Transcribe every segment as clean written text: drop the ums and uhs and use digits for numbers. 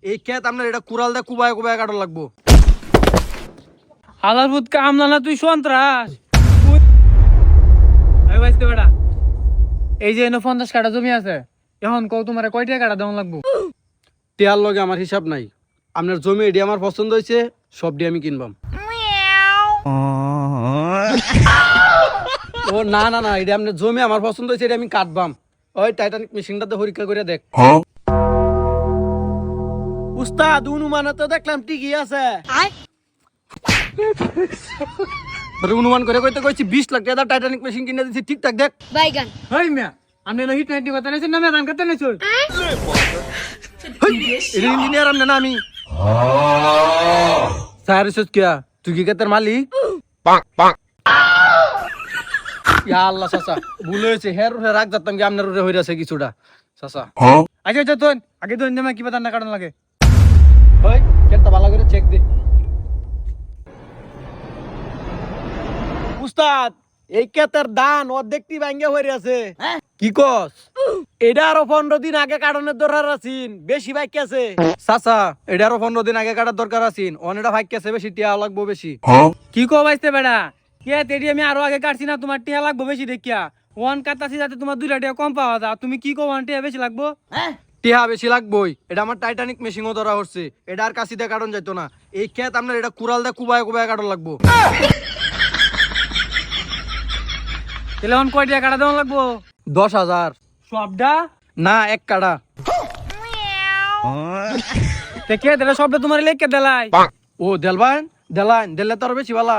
এই ক্ষেত আপনার এটা কুড়াল দিয়ে কুবায় কুবায় কাটো লাগবো। হালার ভূত কামলা না তুই সন্ত্রাস। বেটা এই যে 50 কাঠা জমি আছে, এখন কও তোমার কয়টা কাঠা দেওয়া লাগবো? টিয়ার লগে আমার হিসাব নাই, আপনার জমি এটি আমার পছন্দ হয়েছে, সব দিয়ে আমি কিনবাম। ও না না না, এটা আপনার জমি আমার পছন্দ হয়েছে, এটা আমি কাটবাম। ওই টাইটানিক মেশিনটাতে পরীক্ষা করে দেখ। উস্তাদ অনুমানে তো দেখলাম ঠিকই আছে। অনুমান করে কইতে কইছি 20 লাখ টাকা টাইটানিক মেশিন কিনে দিছি, ঠিকঠাক দেখ। বাইগান হেই মিয়া, আপনি হিট নাইটি কথা নাইছেন না, মেয়ে ধান কাটতে নাইছো? এটা ইঞ্জিনিয়ার আমনে না আমি। স্যার এসেছ কিয়া, তুই কি ক্ষেতের মালিক? ইয়া আল্লাহ চাচা, ভুল হয়েছে, হের উঠে রাখ যাতাম কি আপনার উঠে হইরাছে কিছুটা চাচা। আচ্ছা আচ্ছা তোন আগে তোন দেমা কি ধান কাটন লাগে। ওই ক্ষেতটা ভালো করে চেক দে। উস্তাদ এই ক্ষেতের ধান অর্ধেকটি ভাঙ্গে হয়ে আছে। কি কস? এটা আরো 15 দিন আগে কাটানোর দরকার আছিন, বেশি ভাগ আছে চাচা। এটা আরো 15 দিন আগে কাটার দরকার আছিন, অনেকটা ভাগ আছে বেশি, টিয়া লাগবো বেশি। কি কো বাইতে বেড়া, কে তেডি আমি আরো আগে কাটছি না, তোমার টিয়া লাগবো বেশি দেখিয়া। ওয়ান কাটাছি যাতে তোমার 2টা টিয়া কম পাওয়া যায়, তুমি কি কো ওয়ান টিয়া বেশি লাগবো? টিয়া বেশি লাগবোই, এটা আমার টাইটানিক মেশিনও ধরা হচ্ছে, এটা আর কাশিতে কাটন যাইতো না। এই ক্ষেত আপনার এটা কুড়াল দিয়ে কুবায় কুবায় কাটন লাগবো। তাহলে এখন কয় টিয়া কাটা দেওয়া লাগবো? 10,000। সবটা না, এক কাটা। তে কে দিলে সবটা তোমার লেখকে দেলাই? ও দেলবান দেলান দিলে তো আরো বেশি ভালা।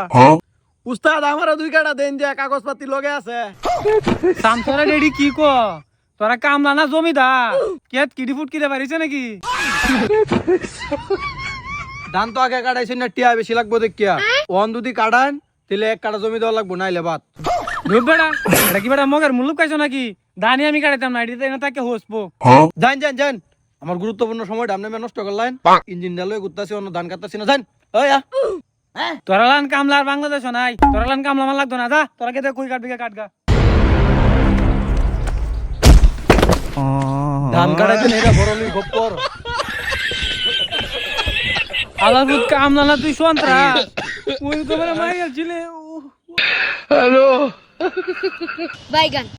উস্তাদ আমারও 2 কাটা দেন, যে কাগজপাতি লগে আছে। সামসরা ডেডি কি কো, তোরা কামলা না জমিদার, কেত কিডি ফুট কিরে পারিছে নাকি? ধান তো আগে কাটাইছেন না, টিয়া বেশি লাগবো দেখিয়া। ওন যদি কাটান তাহলে 1 কাটা জমি দেওয়া লাগবো, নাইলে বাদ। ধুর বেড়া, এটা কি বেড়া মগের মুলুক খাইছো নাকি? ধানি আমি কাটাইতাম না, এডিতে এনে তাকে হোসবো। যান যান যান, আমার গুরুত্বপূর্ণ সময়টা আপনি নষ্ট করলেন। ইঞ্জিন ডালে ঘুরতাছি, অন্য ধান কাটতাছি না, যান। ওই তোরা লান কামলা আর বাংলাদেশ নাই, তোরা লান কামলা আমার লাগতো না, যা তোরা কেটে কই কাটবি কাটগা। ধান কাটাইছেন এটা বড়লি গপ্পর। আলার ভূত কামলা না তুই সন্ত্রাস। ওই তো মাইয়া ছিলে। বাইগান